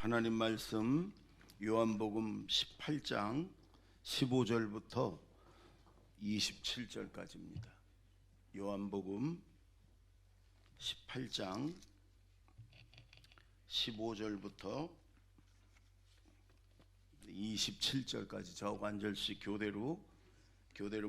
하나님 말씀 요한복음 18장 15절부터 27절까지입니다. 요한복음 18장 15절부터 27절까지 저하고 한 절씩 교대로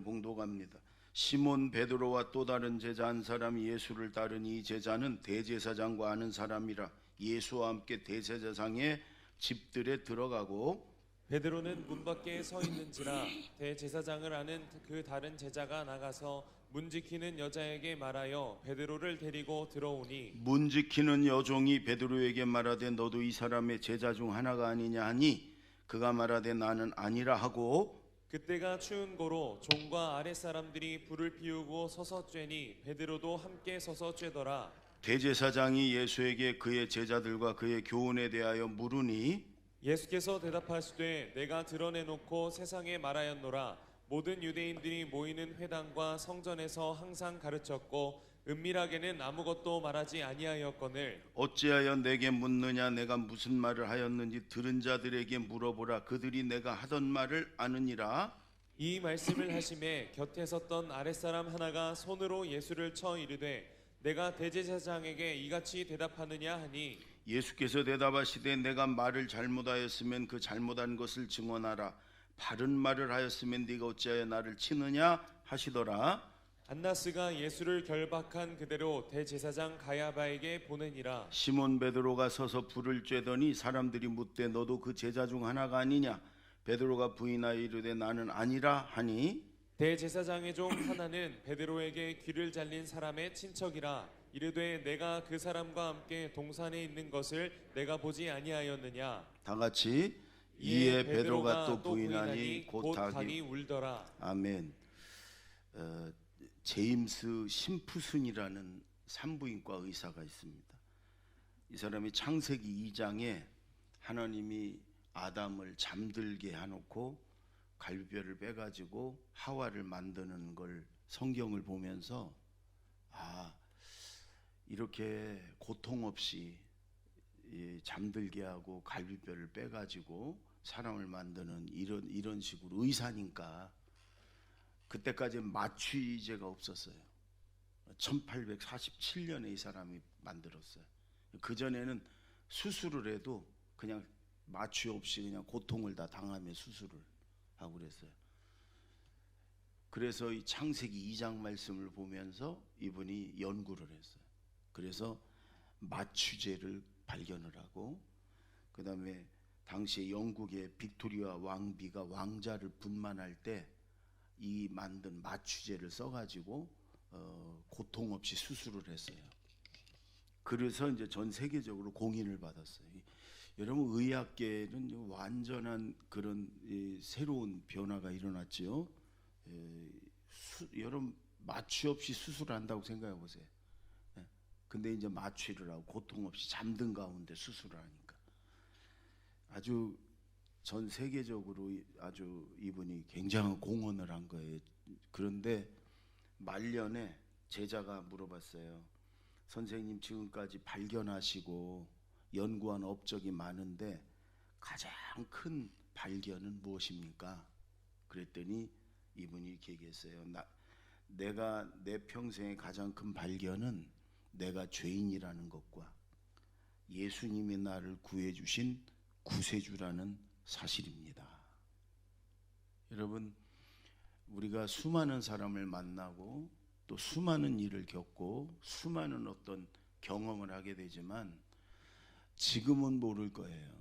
봉독합니다. 시몬 베드로와 또 다른 제자 한 사람이 예수를 따르니 이 제자는 대제사장과 아는 사람이라 예수와 함께 대제사장의 집들에 들어가고 베드로는 문 밖에 서 있는지라 대제사장을 아는 그 다른 제자가 나가서 문 지키는 여자에게 말하여 베드로를 데리고 들어오니 문 지키는 여종이 베드로에게 말하되 너도 이 사람의 제자 중 하나가 아니냐 하니 그가 말하되 나는 아니라 하고 그때가 추운 고로 종과 아랫사람들이 불을 피우고 서서 쬐니 베드로도 함께 서서 쬐더라. 대제사장이 예수에게 그의 제자들과 그의 교훈에 대하여 물으니 예수께서 대답하시되 내가 드러내놓고 세상에 말하였노라. 모든 유대인들이 모이는 회당과 성전에서 항상 가르쳤고 은밀하게는 아무것도 말하지 아니하였거늘 어찌하여 내게 묻느냐. 내가 무슨 말을 하였는지 들은 자들에게 물어보라. 그들이 내가 하던 말을 아느니라. 이 말씀을 하심에 곁에 섰던 아랫사람 하나가 손으로 예수를 쳐 이르되 내가 대제사장에게 이같이 대답하느냐 하니 예수께서 대답하시되 내가 말을 잘못하였으면 그 잘못한 것을 증언하라. 바른 말을 하였으면 네가 어찌하여 나를 치느냐 하시더라. 안나스가 예수를 결박한 그대로 대제사장 가야바에게 보내니라. 시몬 베드로가 서서 불을 쬐더니 사람들이 묻되 너도 그 제자 중 하나가 아니냐. 베드로가 부인하여 이르되 나는 아니라 하니 대제사장의 종 하나는 베드로에게 귀를 잘린 사람의 친척이라. 이르되 내가 그 사람과 함께 동산에 있는 것을 내가 보지 아니하였느냐. 다 같이 이에 베드로가 또 부인하니 곧 닭이 울더라. 아멘. 제임스 심프슨이라는 산부인과 의사가 있습니다. 이 사람이 창세기 2장에 하나님이 아담을 잠들게 해놓고 갈비뼈를 빼가지고 하와를 만드는 걸 성경을 보면서 이렇게 고통 없이 잠들게 하고 갈비뼈를 빼가지고 사람을 만드는 이런 식으로 의사니까 그때까지 마취제가 없었어요. 1847년에 이 사람이 만들었어요. 그전에는 수술을 해도 그냥 마취 없이 그냥 고통을 다 당하며 수술을 하고 그랬어요. 그래서 이 창세기 2장 말씀을 보면서 이분이 연구를 했어요. 그래서 마취제를 발견을 하고 그 다음에 당시에 영국의 빅토리아 왕비가 왕자를 분만할 때 이 만든 마취제를 써가지고 고통 없이 수술을 했어요. 그래서 이제 전 세계적으로 공인을 받았어요. 여러분 의학계는 완전한 그런 새로운 변화가 일어났지요. 여러분 마취 없이 수술한다고 생각해 보세요. 근데 이제 마취를 하고 고통 없이 잠든 가운데 수술을 하니까 아주 전 세계적으로 아주 이분이 굉장한 공헌을 한 거예요. 그런데 말년에 제자가 물어봤어요. 선생님 지금까지 발견하시고 연구한 업적이 많은데 가장 큰 발견은 무엇입니까? 그랬더니 이분이 이렇게 얘기했어요. 내가 내 평생의 가장 큰 발견은 내가 죄인이라는 것과 예수님이 나를 구해주신 구세주라는 사실입니다. 여러분 우리가 수많은 사람을 만나고 또 수많은 일을 겪고 수많은 어떤 경험을 하게 되지만 지금은 모를 거예요.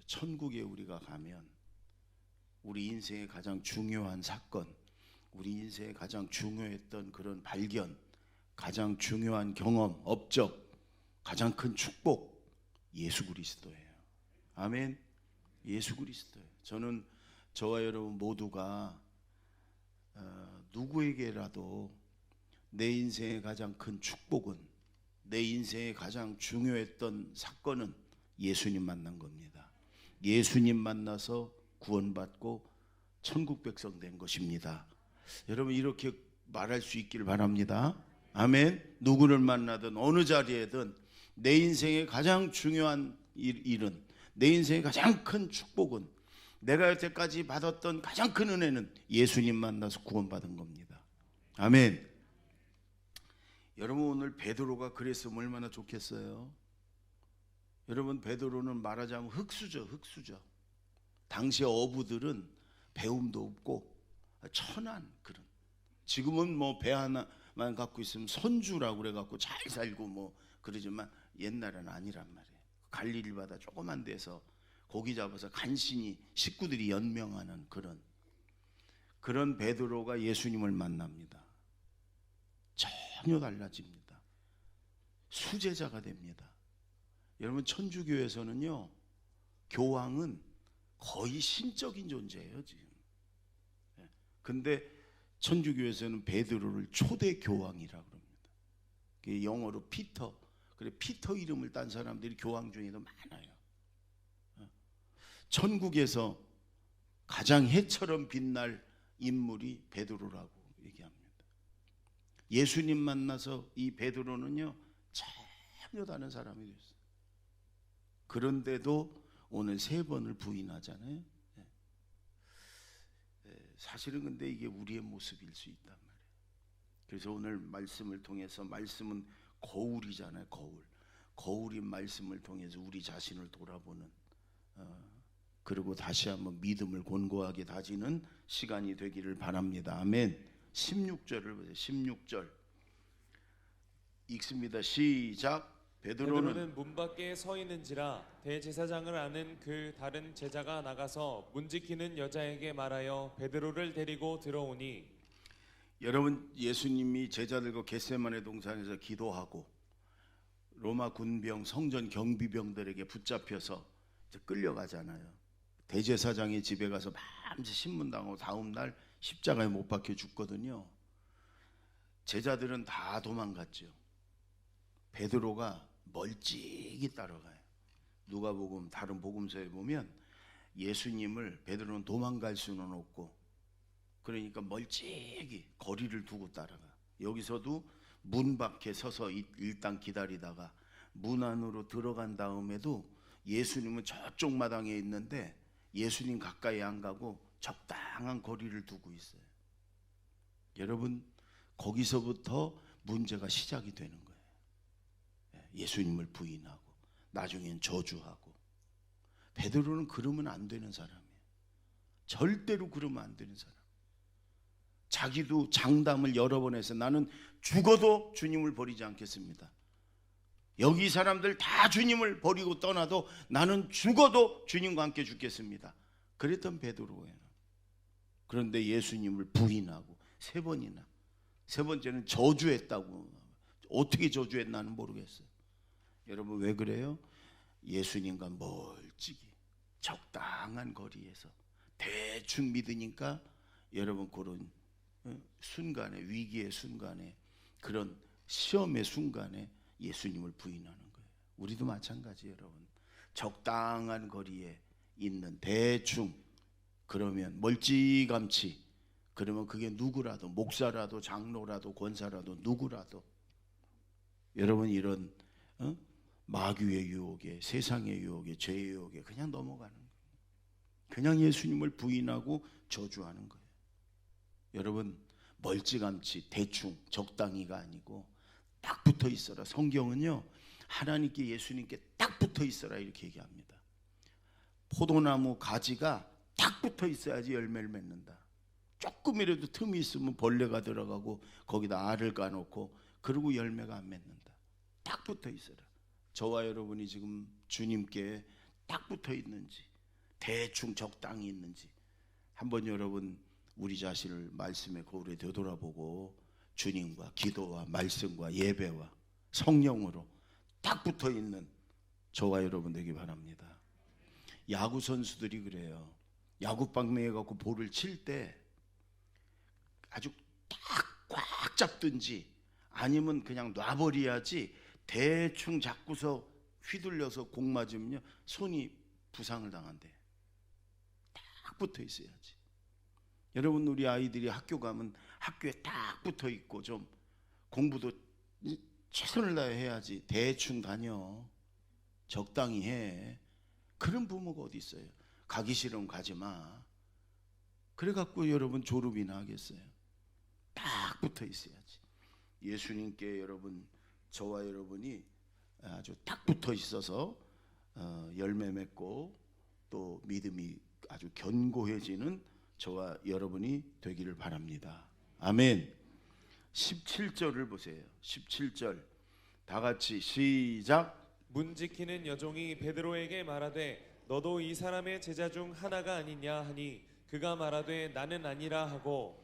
천국에 우리가 가면 우리 인생의 가장 중요한 사건, 우리 인생의 가장 중요했던 그런 발견, 가장 중요한 경험, 업적, 가장 큰 축복 예수 그리스도예요. 아멘. 예수 그리스도예요. 저는 저와 여러분 모두가 누구에게라도 내 인생의 가장 큰 축복은, 내 인생의 가장 중요했던 사건은 예수님 만난 겁니다. 예수님 만나서 구원받고 천국 백성 된 것입니다. 여러분 이렇게 말할 수 있기를 바랍니다. 아멘. 누구를 만나든 어느 자리에든 내 인생의 가장 중요한 일은, 내 인생의 가장 큰 축복은, 내가 여태까지 받았던 가장 큰 은혜는 예수님 만나서 구원받은 겁니다. 아멘. 여러분, 오늘 베드로가 그랬으면 얼마나 좋겠어요. 여러분, 베드로는 말하자면 흙수저. 당시 어부들은 배움도 없고 천한 그런, 지금은 뭐 배 하나만 갖고 있으면 선주라고 그래갖고 잘 살고 뭐 그러지만 옛날에는 아니란 말이에요. 갈릴리 바다 조그만 데서 고기 잡아서 간신히 식구들이 연명하는 그런 베드로가 예수님을 만납니다. 전혀 달라집니다. 수제자가 됩니다. 여러분, 천주교에서는요, 교황은 거의 신적인 존재예요 지금. 근데 천주교에서는 베드로를 초대 교황이라고 합니다. 영어로 피터. 그래, 피터 이름을 딴 사람들이 교황 중에도 많아요. 천국에서 가장 해처럼 빛날 인물이 베드로라고 얘기합니다. 예수님 만나서 이 베드로는요, 전혀 다른 사람이 됐어요. 그런데도 오늘 3번을 부인하잖아요. 사실은 근데 이게 우리의 모습일 수 있단 말이에요. 그래서 오늘 말씀을 통해서, 말씀은 거울이잖아요. 거울인 말씀을 통해서 우리 자신을 돌아보는, 그리고 다시 한번 믿음을 권고하게 다지는 시간이 되기를 바랍니다. 아멘. 16절을 보세요. 16절 읽습니다. 시작. 베드로는 문 밖에 서 있는지라 대제사장을 아는 그 다른 제자가 나가서 문 지키는 여자에게 말하여 베드로를 데리고 들어오니. 여러분, 예수님이 제자들과 겟세마네 동산에서 기도하고 로마 군병, 성전 경비병들에게 붙잡혀서 끌려가잖아요. 대제사장의 집에 가서 밤새 신문당하고 다음 날 십자가에 못 박혀 죽거든요. 제자들은 다 도망갔죠. 베드로가 멀찍이 따라가요. 누가복음 다른 복음서에 보면 예수님을 베드로는 도망갈 수는 없고, 그러니까 멀찍이 거리를 두고 따라가. 여기서도 문 밖에 서서 일단 기다리다가 문 안으로 들어간 다음에도 예수님은 저쪽 마당에 있는데 예수님 가까이 안 가고 적당한 거리를 두고 있어요. 여러분, 거기서부터 문제가 시작이 되는 거예요. 예수님을 부인하고 나중엔 저주하고. 베드로는 그러면 안 되는 사람이에요. 절대로 그러면 안 되는 사람. 자기도 장담을 여러 번 해서 나는 죽어도 주님을 버리지 않겠습니다. 여기 사람들 다 주님을 버리고 떠나도 나는 죽어도 주님과 함께 죽겠습니다. 그랬던 베드로예요. 그런데 예수님을 부인하고 3번이나, 3번째는 저주했다고. 어떻게 저주했나는 모르겠어요. 여러분, 왜 그래요? 예수님과 멀찍이 적당한 거리에서 대충 믿으니까 여러분, 그런 순간에, 위기의 순간에, 그런 시험의 순간에 예수님을 부인하는 거예요. 우리도 마찬가지예요. 여러분, 적당한 거리에 있는, 대충, 그러면 멀찌감치, 그러면 그게 누구라도, 목사라도 장로라도 권사라도 누구라도, 여러분, 이런 마귀의 유혹에, 세상의 유혹에, 죄의 유혹에 그냥 넘어가는 거예요. 그냥 예수님을 부인하고 저주하는 거예요. 여러분, 멀찌감치, 대충, 적당히가 아니고 딱 붙어 있어라. 성경은요, 하나님께, 예수님께 딱 붙어 있어라 이렇게 얘기합니다. 포도나무 가지가 딱 붙어 있어야지 열매를 맺는다. 조금이라도 틈이 있으면 벌레가 들어가고 거기다 알을 까놓고 그러고 열매가 안 맺는다. 딱 붙어 있어라. 저와 여러분이 지금 주님께 딱 붙어 있는지, 대충 적당히 있는지 한번 여러분 우리 자신을 말씀의 거울에 되돌아보고 주님과 기도와 말씀과 예배와 성령으로 딱 붙어 있는 저와 여러분 되기 바랍니다. 야구 선수들이 그래요. 야구방망이 갖고 볼을 칠 때 아주 딱 꽉 잡든지 아니면 그냥 놔버려야지, 대충 잡고서 휘둘려서 공 맞으면요 손이 부상을 당한대. 딱 붙어 있어야지. 여러분, 우리 아이들이 학교 가면 학교에 딱 붙어 있고 좀 공부도 최선을 다해 해야지. 대충 다녀, 적당히 해. 그런 부모가 어디 있어요? 가기 싫으면 가지 마. 그래갖고 여러분 졸업이나 하겠어요? 딱 붙어 있어야지. 예수님께 여러분, 저와 여러분이 아주 딱 붙어 있어서 열매 맺고 또 믿음이 아주 견고해지는 저와 여러분이 되기를 바랍니다. 아멘. 17절을 보세요. 17절 다 같이 시작. 문 지키는 여종이 베드로에게 말하되 너도 이 사람의 제자 중 하나가 아니냐 하니 그가 말하되 나는 아니라 하고.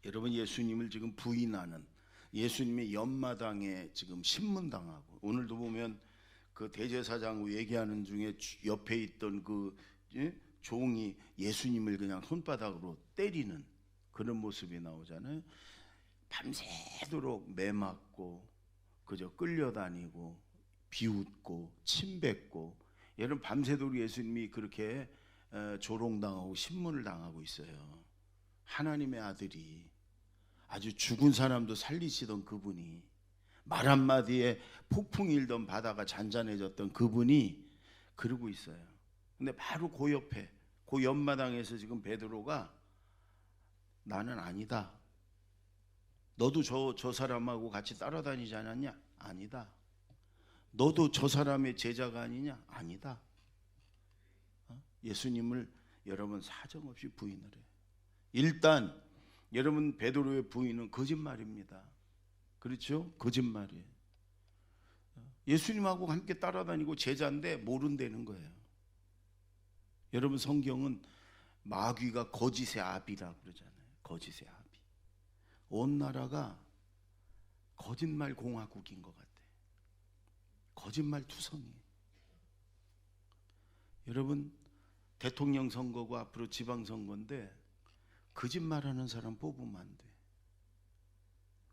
여러분, 예수님을 지금 부인하는, 예수님의 옆마당에 지금 신문당하고, 오늘도 보면 그 대제사장 얘기하는 중에 옆에 있던 그 종이 예수님을 그냥 손바닥으로 때리는 그런 모습이 나오잖아요. 밤새도록 매맞고 그저 끌려다니고 비웃고 침뱉고, 여러분 밤새도록 예수님이 그렇게 조롱당하고 신문을 당하고 있어요. 하나님의 아들이, 아주 죽은 사람도 살리시던 그분이, 말 한마디에 폭풍이 일던 바다가 잔잔해졌던 그분이 그러고 있어요. 근데 바로 그 옆에, 그 옆마당에서 지금 베드로가 나는 아니다. 너도 저 사람하고 같이 따라다니지 않았냐? 아니다. 너도 저 사람의 제자가 아니냐? 아니다. 예수님을 여러분 사정없이 부인을 해요. 일단 여러분, 베드로의 부인은 거짓말입니다. 그렇죠? 거짓말이에요. 예수님하고 함께 따라다니고 제자인데 모른다는 거예요. 여러분, 성경은 마귀가 거짓의 아비라고 그러잖아요. 거짓의 아비. 온 나라가 거짓말 공화국인 것 같아요. 거짓말 투성이. 여러분, 대통령 선거고 앞으로 지방선거인데 거짓말하는 사람 뽑으면 안 돼.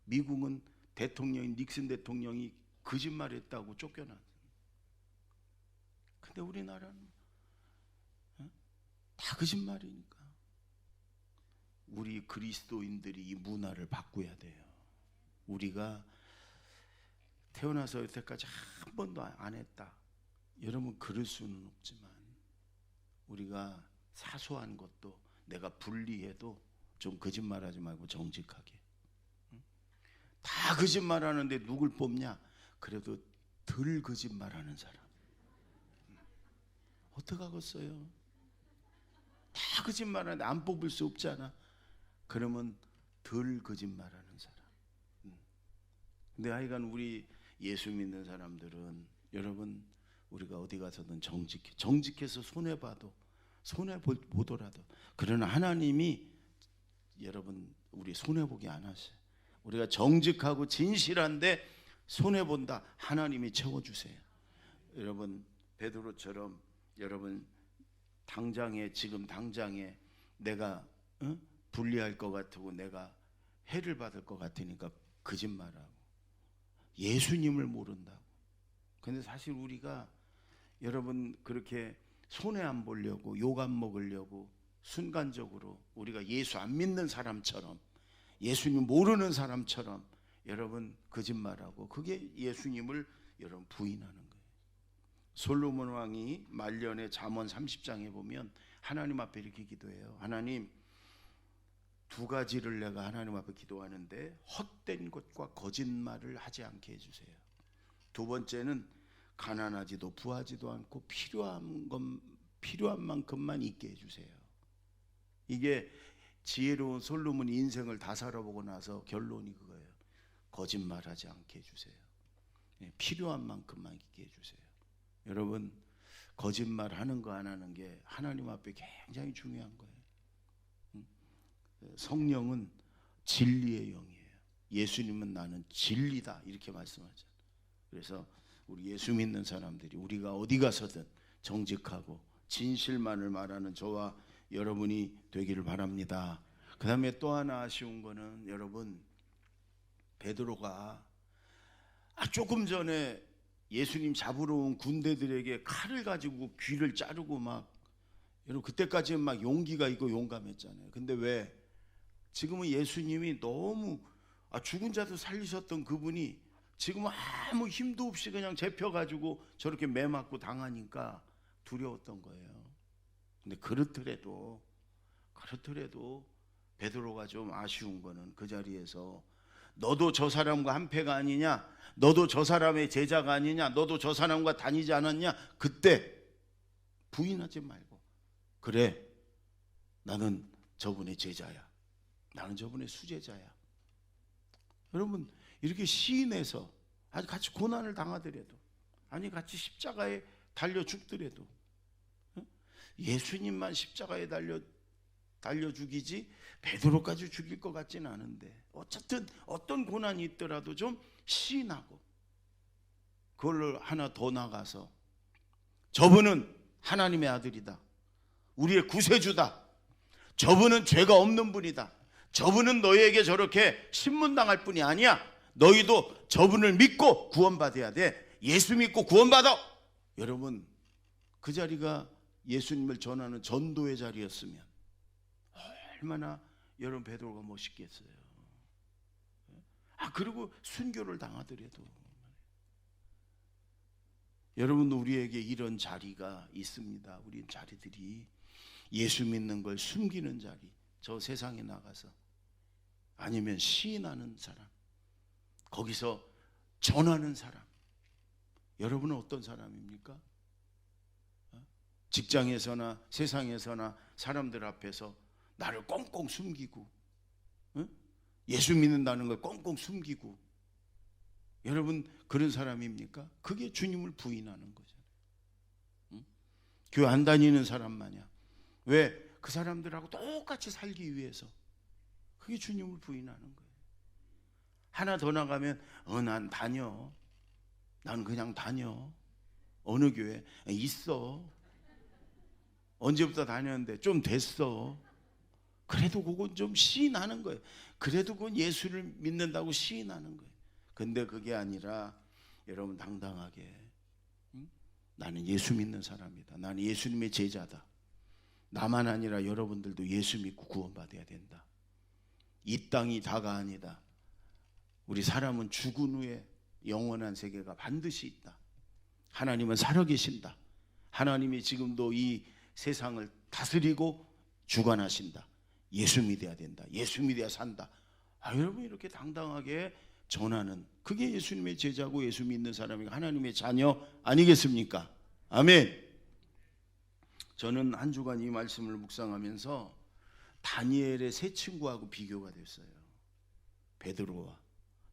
미국은 대통령이, 닉슨 대통령이 거짓말했다고 쫓겨났어. 근데 우리나라는 다 거짓말이니까. 우리 그리스도인들이 이 문화를 바꿔야 돼요. 우리가 태어나서 여태까지 한 번도 안 했다, 여러분 그럴 수는 없지만, 우리가 사소한 것도 내가 불리해도 좀 거짓말하지 말고 정직하게. 다 거짓말하는데 누굴 뽑냐? 그래도 덜 거짓말하는 사람. 어떡하겠어요? 다 거짓말하는데 안 뽑을 수 없잖아. 그러면 덜 거짓말하는 사람. 근데 하여간 우리 예수 믿는 사람들은, 여러분, 우리가 어디 가서든 정직해서 손해보더라도, 그러나 하나님이 여러분 우리 손해보게 안 하세요. 우리가 정직하고 진실한데 손해본다, 하나님이 채워주세요. 여러분, 베드로처럼 여러분 지금 당장에 내가 불리할 것 같고 내가 해를 받을 것 같으니까 거짓말하고 예수님을 모른다고. 근데 사실 우리가 여러분 그렇게 손해 안 보려고, 욕 안 먹으려고 순간적으로 우리가 예수 안 믿는 사람처럼, 예수님 모르는 사람처럼 여러분 거짓말하고, 그게 예수님을 여러분 부인하는 거예요. 솔로몬 왕이 말년에 잠언 30장에 보면 하나님 앞에 이렇게 기도해요. 하나님, 두 가지를 내가 하나님 앞에 기도하는데 헛된 것과 거짓말을 하지 않게 해주세요. 두 번째는 가난하지도 부하지도 않고 필요한 만큼만 있게 해주세요. 이게 지혜로운 솔로몬이 인생을 다 살아보고 나서 결론이 그거예요. 거짓말하지 않게 해주세요. 필요한 만큼만 있게 해주세요. 여러분, 거짓말하는 거 안 하는 게 하나님 앞에 굉장히 중요한 거예요. 성령은 진리의 영이에요. 예수님은 나는 진리다, 이렇게 말씀하잖아요. 그래서 우리 예수 믿는 사람들이 우리가 어디 가서든 정직하고 진실만을 말하는 저와 여러분이 되기를 바랍니다. 그 다음에 또 하나 아쉬운 거는, 여러분, 베드로가 조금 전에 예수님 잡으러 온 군대들에게 칼을 가지고 귀를 자르고 막, 여러분 그때까지는 막 용기가 있고 용감했잖아요. 근데 왜 지금은 예수님이 너무 죽은 자도 살리셨던 그분이 지금은 아무 힘도 없이 그냥 잡혀가지고 저렇게 매맞고 당하니까 두려웠던 거예요. 근데 그렇더라도 베드로가 좀 아쉬운 거는 그 자리에서 너도 저 사람과 한패가 아니냐, 너도 저 사람의 제자가 아니냐, 너도 저 사람과 다니지 않았냐, 그때 부인하지 말고 그래, 나는 저분의 제자야, 나는 저분의 수제자야. 여러분, 이렇게 시인해서 아니 같이 고난을 당하더라도, 아니 같이 십자가에 달려 죽더라도, 예수님만 십자가에 달려 죽이지 베드로까지 죽일 것 같지는 않은데, 어쨌든 어떤 고난이 있더라도 좀 시인하고, 그걸 하나 더 나가서 저분은 하나님의 아들이다, 우리의 구세주다, 저분은 죄가 없는 분이다, 저분은 너희에게 저렇게 신문당할 뿐이 아니야, 너희도 저분을 믿고 구원받아야 돼, 예수 믿고 구원받아. 여러분, 그 자리가 예수님을 전하는 전도의 자리였으면 얼마나 여러분 베드로가 멋있겠어요. 그리고 순교를 당하더라도, 여러분, 우리에게 이런 자리가 있습니다. 우리 자리들이 예수 믿는 걸 숨기는 자리, 저 세상에 나가서, 아니면 시인하는 사람, 거기서 전하는 사람. 여러분은 어떤 사람입니까? 직장에서나 세상에서나 사람들 앞에서 나를 꽁꽁 숨기고, 예수 믿는다는 걸 꽁꽁 숨기고, 여러분 그런 사람입니까? 그게 주님을 부인하는 거잖아요. 교회 안 다니는 사람 마냥, 왜? 그 사람들하고 똑같이 살기 위해서. 그게 주님을 부인하는 거예요. 하나 더 나가면 난 다녀, 난 그냥 다녀, 어느 교회 있어, 언제부터 다녔는데 좀 됐어. 그래도 그건 좀 시인하는 거예요. 그래도 그건 예수를 믿는다고 시인하는 거예요. 근데 그게 아니라 여러분 당당하게, 나는 예수 믿는 사람이다, 나는 예수님의 제자다, 나만 아니라 여러분들도 예수 믿고 구원받아야 된다. 이 땅이 다가 아니다. 우리 사람은 죽은 후에 영원한 세계가 반드시 있다. 하나님은 살아계신다. 하나님이 지금도 이 세상을 다스리고 주관하신다. 예수 믿어야 된다. 예수 믿어야 산다. 여러분 이렇게 당당하게 전하는, 그게 예수님의 제자고 예수 믿는 사람이 하나님의 자녀 아니겠습니까? 아멘. 저는 한 주간 이 말씀을 묵상하면서 다니엘의 세 친구하고 비교가 됐어요. 베드로와.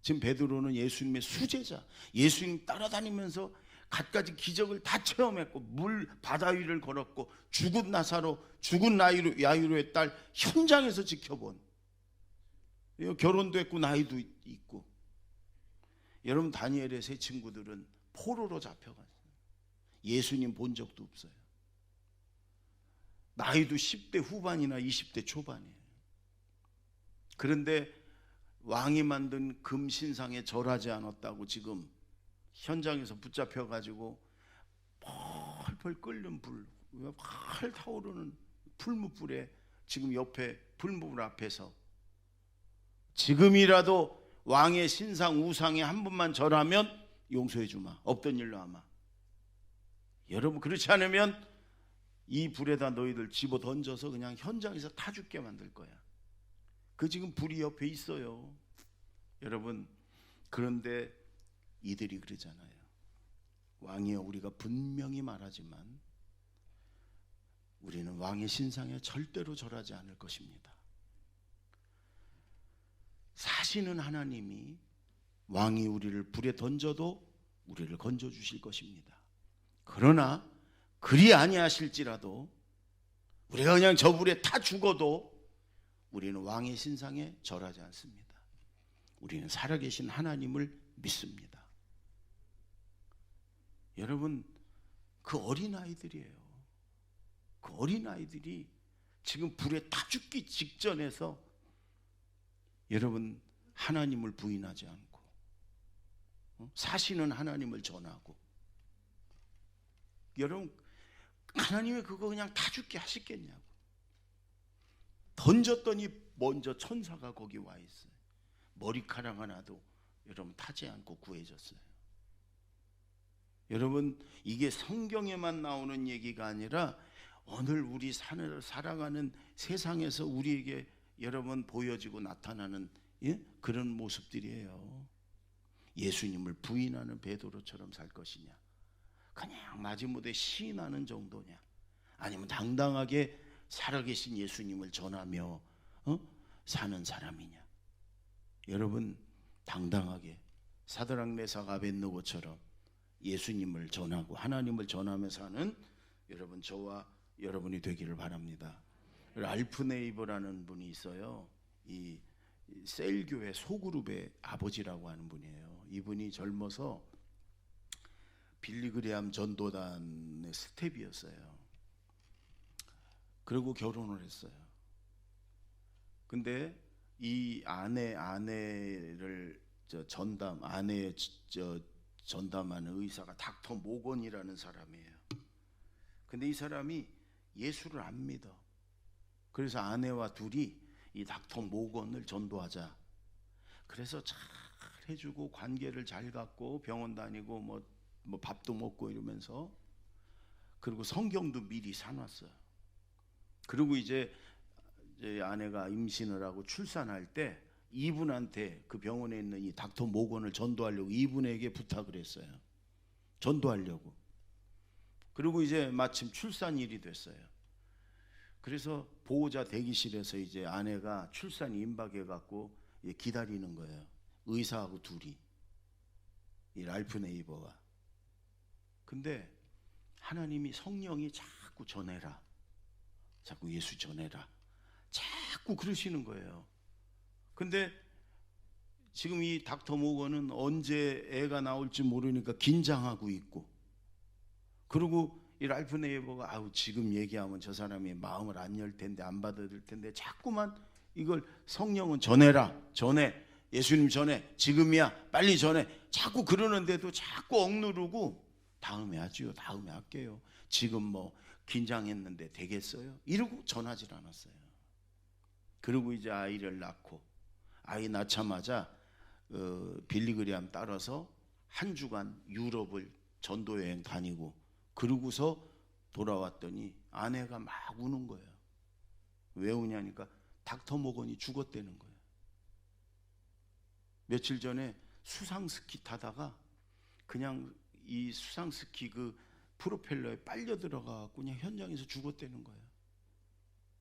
지금 베드로는 예수님의 수제자, 예수님 따라다니면서 갖가지 기적을 다 체험했고, 물 바다 위를 걸었고, 죽은 나사로, 죽은 야이로의 딸 현장에서 지켜본, 결혼도 했고 나이도 있고. 여러분, 다니엘의 세 친구들은 포로로 잡혀갔어요. 예수님 본 적도 없어요. 나이도 10대 후반이나 20대 초반이에요. 그런데 왕이 만든 금신상에 절하지 않았다고 지금 현장에서 붙잡혀가지고 펄펄 끓는 불, 활 타오르는 풀무불에, 지금 옆에 풀무불 앞에서 지금이라도 왕의 신상 우상에 한 번만 절하면 용서해 주마, 없던 일로 하마. 여러분, 그렇지 않으면 이 불에다 너희들 집어 던져서 그냥 현장에서 타 죽게 만들 거야. 그 지금 불이 옆에 있어요. 여러분, 그런데 이들이 그러잖아요. 왕이여, 우리가 분명히 말하지만 우리는 왕의 신상에 절대로 절하지 않을 것입니다. 사시는 하나님이 왕이 우리를 불에 던져도 우리를 건져 주실 것입니다. 그러나 그리 아니하실지라도 우리가 그냥 저 불에 타 죽어도 우리는 왕의 신상에 절하지 않습니다. 우리는 살아계신 하나님을 믿습니다. 여러분, 그 어린아이들이에요. 그 어린아이들이 지금 불에 타 죽기 직전에서 여러분 하나님을 부인하지 않고 사시는 하나님을 전하고, 여러분 하나님이 그거 그냥 타 죽게 하시겠냐고. 던졌더니 먼저 천사가 거기 와 있어요. 머리카락 하나도 여러분 타지 않고 구해졌어요. 여러분, 이게 성경에만 나오는 얘기가 아니라 오늘 우리 살아가는 세상에서 우리에게 여러분 보여지고 나타나는 그런 모습들이에요. 예수님을 부인하는 베드로처럼 살 것이냐, 그냥 마지못해 시인하는 정도냐, 아니면 당당하게 살아계신 예수님을 전하며 사는 사람이냐. 여러분, 당당하게 사드락 메삭 아벳느고처럼 예수님을 전하고 하나님을 전하며 사는 여러분, 저와 여러분이 되기를 바랍니다. 랄프네이버라는 분이 있어요. 이 셀교회 소그룹의 아버지라고 하는 분이에요. 이분이 젊어서 빌리그레암 전도단의 스텝이었어요. 그리고 결혼을 했어요. 근데 이 아내를 전담하는 의사가 닥터 모건이라는 사람이에요. 근데 이 사람이 예수를 안 믿어. 그래서 아내와 둘이 이 닥터 모건을 전도하자. 그래서 잘 해주고 관계를 잘 갖고 병원 다니고 뭐 밥도 먹고 이러면서, 그리고 성경도 미리 사놨어요. 그리고 이제 아내가 임신을 하고 출산할 때 이분한테, 그 병원에 있는 이 닥터 모건을 전도하려고 이분에게 부탁을 했어요. 전도하려고. 그리고 이제 마침 출산일이 됐어요. 그래서 보호자 대기실에서 이제 아내가 출산이 임박해 갖고 기다리는 거예요. 의사하고 둘이, 이 랄프 네이버가. 근데 하나님이, 성령이 자꾸 전해라, 자꾸 예수 전해라, 자꾸 그러시는 거예요. 근데 지금 이 닥터 모건은 언제 애가 나올지 모르니까 긴장하고 있고, 그리고 이 랄프 네이버가 지금 얘기하면 저 사람이 마음을 안 열 텐데, 안 받아들 텐데, 자꾸만 이걸 성령은 전해라, 전해, 예수님 전해, 지금이야, 빨리 전해, 자꾸 그러는데도 자꾸 억누르고, 다음에 하지요, 다음에 할게요, 지금 뭐 긴장했는데 되겠어요? 이러고 전하질 않았어요. 그리고 이제 아이를 낳고, 아이 낳자마자 빌리그리암 따라서 한 주간 유럽을 전도 여행 다니고, 그러고서 돌아왔더니 아내가 막 우는 거예요. 왜 우냐니까 닥터 모건이 죽었다는 거예요. 며칠 전에 수상스키 타다가 그냥 이 수상스키 그 프로펠러에 빨려 들어가 그냥 현장에서 죽었다는 거예요.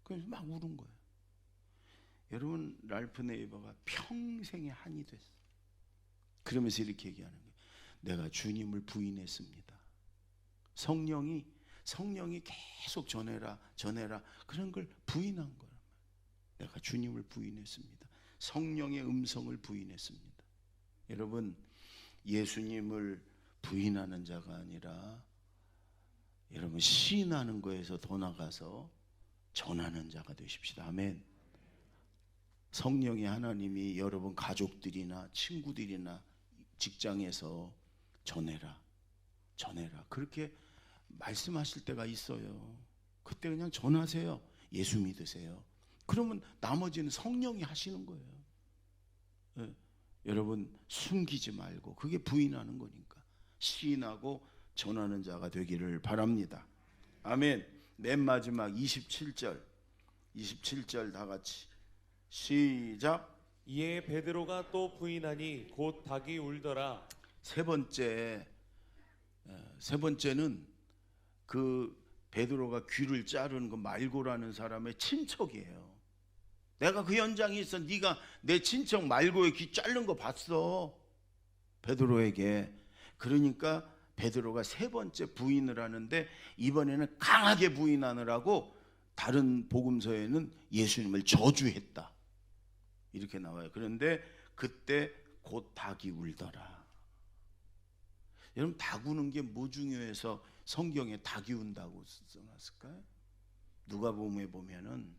그래서 막 우는 거예요. 여러분, 랄프 네이버가 평생의 한이 됐어요. 그러면서 이렇게 얘기하는 거예요. 내가 주님을 부인했습니다. 성령이 계속 전해라 그런 걸 부인한 거란 말이에요. 내가 주님을 부인했습니다. 성령의 음성을 부인했습니다. 여러분, 예수님을 부인하는 자가 아니라 여러분, 시인하는 거에서 더 나가서 전하는 자가 되십시다. 아멘. 성령의 하나님이 여러분 가족들이나 친구들이나 직장에서 전해라 그렇게 말씀하실 때가 있어요. 그때 그냥 전하세요. 예수 믿으세요. 그러면 나머지는 성령이 하시는 거예요. 여러분, 숨기지 말고, 그게 부인하는 거니까 시인하고 전하는 자가 되기를 바랍니다. 아멘. 맨 마지막 27절 다 같이 시작. 이에 베드로가 또 부인하니 곧 닭이 울더라. 세 번째는 그 베드로가 귀를 자른 그 말고라는 사람의 친척이에요. 내가 그 현장에 있어. 네가 내 친척 말고의 귀 자른 거 봤어, 베드로에게. 그러니까 베드로가 세 번째 부인을 하는데, 이번에는 강하게 부인하느라고 다른 복음서에는 예수님을 저주했다 이렇게 나와요. 그런데 그때 곧 닭이 울더라. 여러분, 닭 우는 게 뭐 중요해서 성경에 닭이 운다고 써놨을까요? 누가복음에 보면은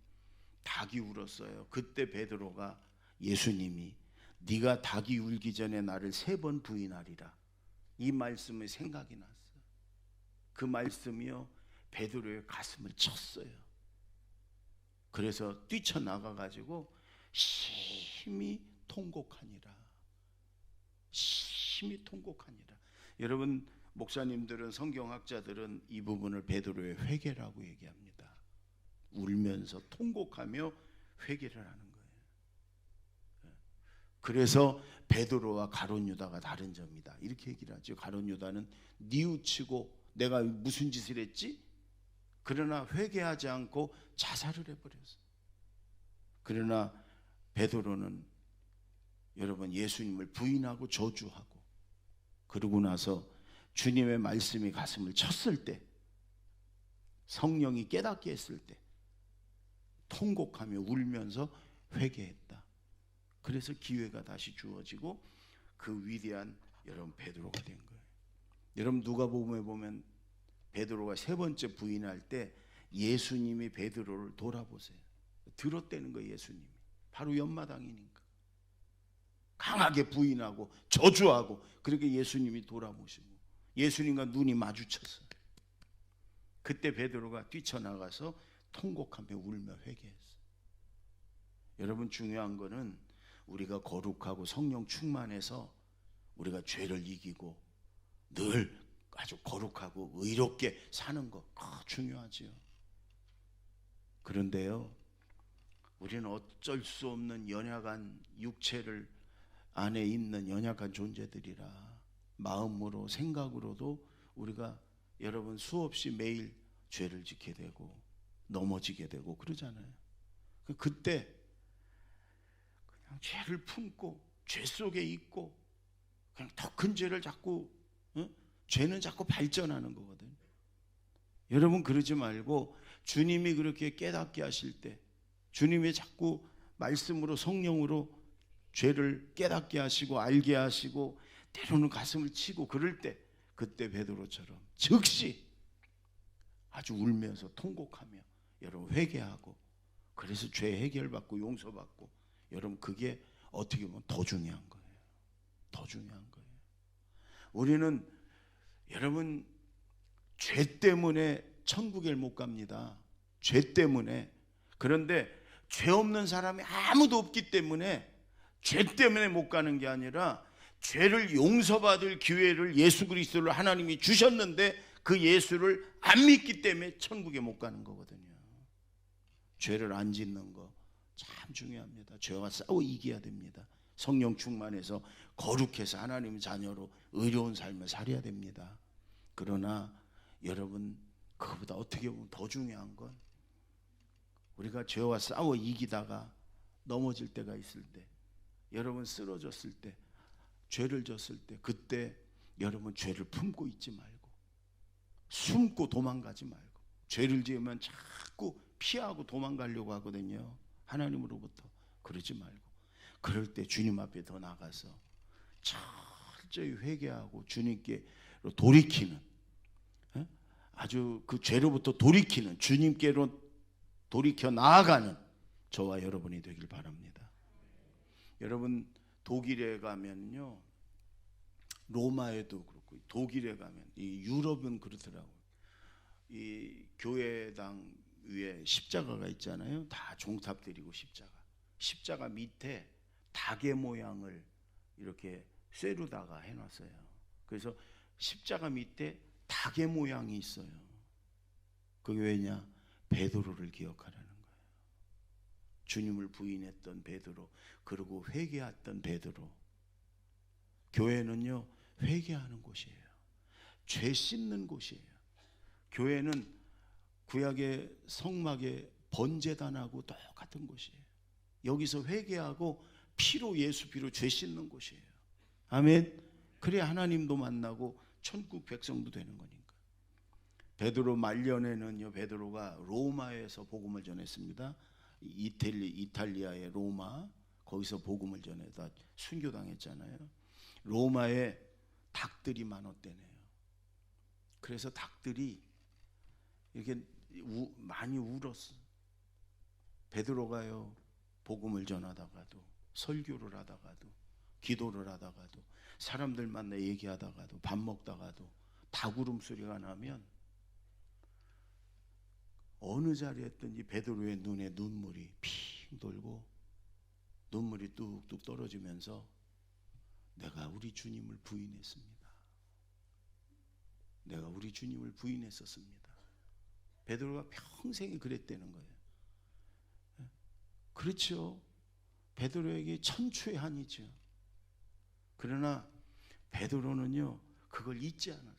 닭이 울었어요. 그때 베드로가, 예수님이 네가 닭이 울기 전에 나를 3번 부인하리라, 이 말씀이 생각이 났어요. 그 말씀이요, 베드로의 가슴을 쳤어요. 그래서 뛰쳐나가 가지고 심히 통곡하니라. 여러분, 목사님들은, 성경학자들은 이 부분을 베드로의 회개라고 얘기합니다. 울면서 통곡하며 회개를 하는 거예요. 그래서 베드로와 가룟 유다가 다른 점이다, 이렇게 얘기를 하죠. 가룟 유다는 뉘우치고 내가 무슨 짓을 했지? 그러나 회개하지 않고 자살을 해버렸어요. 그러나 베드로는 여러분 예수님을 부인하고 저주하고, 그러고 나서 주님의 말씀이 가슴을 쳤을 때, 성령이 깨닫게 했을 때 통곡하며 울면서 회개했다. 그래서 기회가 다시 주어지고 그 위대한 여러분 베드로가 된 거예요. 여러분 누가복음에 보면 베드로가 세 번째 부인할 때 예수님이 베드로를 돌아보세요. 들었다는 거예요. 예수님이 바로 옆마당이니까 강하게 부인하고 저주하고, 그렇게 예수님이 돌아보시고 예수님과 눈이 마주쳤어요. 그때 베드로가 뛰쳐나가서 통곡하며 울며 회개했어요. 여러분 중요한 거는 우리가 거룩하고 성령 충만해서 우리가 죄를 이기고 늘 아주 거룩하고 의롭게 사는 거 중요하지요. 그런데요, 우리는 어쩔 수 없는 연약한 육체를 안에 있는 연약한 존재들이라 마음으로 생각으로도 우리가 여러분 수없이 매일 죄를 짓게 되고 넘어지게 되고 그러잖아요. 그때 그냥 죄를 품고 죄 속에 있고 그냥 더 큰 죄를 자꾸, 죄는 자꾸 발전하는 거거든요. 여러분 그러지 말고 주님이 그렇게 깨닫게 하실 때, 주님이 자꾸 말씀으로 성령으로 죄를 깨닫게 하시고 알게 하시고 때로는 가슴을 치고 그럴 때, 그때 베드로처럼 즉시 아주 울면서 통곡하며 여러분 회개하고, 그래서 죄 해결받고 용서받고, 여러분 그게 어떻게 보면 더 중요한 거예요. 더 중요한 거예요. 우리는 여러분 죄 때문에 천국에 못 갑니다. 죄 때문에. 그런데 죄 없는 사람이 아무도 없기 때문에 죄 때문에 못 가는 게 아니라 죄를 용서받을 기회를 예수 그리스도를 하나님이 주셨는데 그 예수를 안 믿기 때문에 천국에 못 가는 거거든요. 죄를 안 짓는 거 참 중요합니다. 죄와 싸워 이겨야 됩니다. 성령 충만해서 거룩해서 하나님의 자녀로 의로운 삶을 살아야 됩니다. 그러나 여러분 그거보다 어떻게 보면 더 중요한 건 우리가 죄와 싸워 이기다가 넘어질 때가 있을 때, 여러분 쓰러졌을 때, 죄를 졌을 때, 그때 여러분 죄를 품고 있지 말고, 숨고 도망가지 말고, 죄를 지으면 자꾸 피하고 도망가려고 하거든요. 하나님으로부터. 그러지 말고 그럴 때 주님 앞에 더 나가서 철저히 회개하고 주님께로 돌이키는, 아주 그 죄로부터 돌이키는, 주님께로 돌이켜 나아가는 저와 여러분이 되길 바랍니다. 여러분 독일에 가면요, 로마에도 그렇고 독일에 가면, 이 유럽은 그렇더라고요. 이 교회당 위에 십자가가 있잖아요. 다 종탑들이고 십자가 밑에 닭의 모양을 이렇게 쇠로다가 해놨어요. 그래서 십자가 밑에 닭의 모양이 있어요. 그게 왜냐? 베드로를 기억하라는 거예요. 주님을 부인했던 베드로, 그리고 회개했던 베드로. 교회는요 회개하는 곳이에요. 죄 씻는 곳이에요. 교회는 구약의 성막의 번제단하고 똑같은 곳이에요. 여기서 회개하고 피로, 예수 피로 죄 씻는 곳이에요. 아멘. 그래야 하나님도 만나고 천국 백성도 되는 거니까. 베드로 말년에는요, 베드로가 로마에서 복음을 전했습니다. 이탈리아의 로마, 거기서 복음을 전해다 순교당했잖아요. 로마에 닭들이 많았대네요. 그래서 닭들이 이렇게 많이 울었어. 베드로가요 복음을 전하다가도, 설교를 하다가도, 기도를 하다가도, 사람들 만나 얘기하다가도, 밥 먹다가도 닭 울음소리가 나면 어느 자리에든지 베드로의 눈에 눈물이 핑 돌고 눈물이 뚝뚝 떨어지면서 내가 우리 주님을 부인했습니다. 내가 우리 주님을 부인했었습니다. 베드로가 평생에 그랬다는 거예요. 그렇죠. 베드로에게 천추의 한이죠. 그러나 베드로는요 그걸 잊지 않았어요.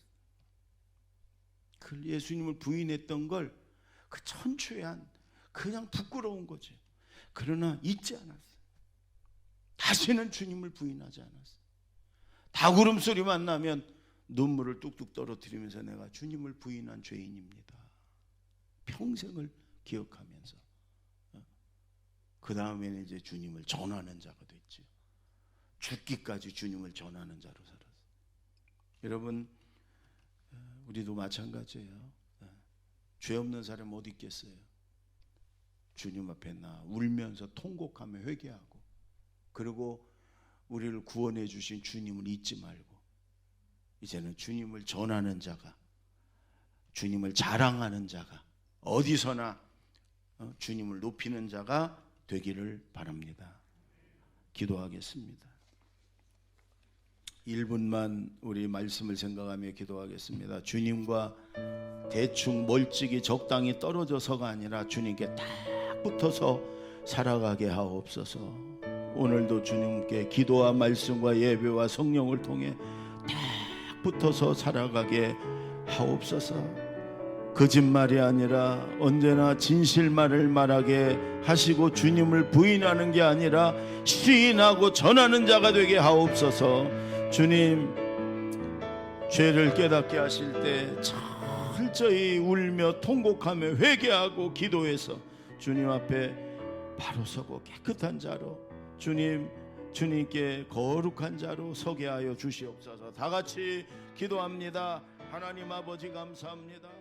그 예수님을 부인했던 걸 그 천추의 한 그냥 부끄러운 거죠. 그러나 잊지 않았어요. 다시는 주님을 부인하지 않았어요. 다구름 소리만 나면 눈물을 뚝뚝 떨어뜨리면서 내가 주님을 부인한 죄인입니다. 평생을 기억하면서 그 다음에는 이제 주님을 전하는 자가 됐죠. 죽기까지 주님을 전하는 자로 살았어요. 여러분 우리도 마찬가지예요. 죄 없는 사람 어디 있겠어요? 주님 앞에 나 울면서 통곡하며 회개하고 그리고 우리를 구원해 주신 주님을 잊지 말고 이제는 주님을 전하는 자가 주님을 자랑하는 자가 어디서나 주님을 높이는 자가 되기를 바랍니다. 기도하겠습니다. 1분만 우리 말씀을 생각하며 기도하겠습니다. 주님과 대충 멀찍이 적당히 떨어져서가 아니라 주님께 딱 붙어서 살아가게 하옵소서. 오늘도 주님께 기도와 말씀과 예배와 성령을 통해 딱 붙어서 살아가게 하옵소서. 거짓말이 아니라 언제나 진실말을 말하게 하시고 주님을 부인하는 게 아니라 시인하고 전하는 자가 되게 하옵소서. 주님 죄를 깨닫게 하실 때 철저히 울며 통곡하며 회개하고 기도해서 주님 앞에 바로 서고 깨끗한 자로 주님께 거룩한 자로 서게 하여 주시옵소서. 다 같이 기도합니다. 하나님 아버지 감사합니다.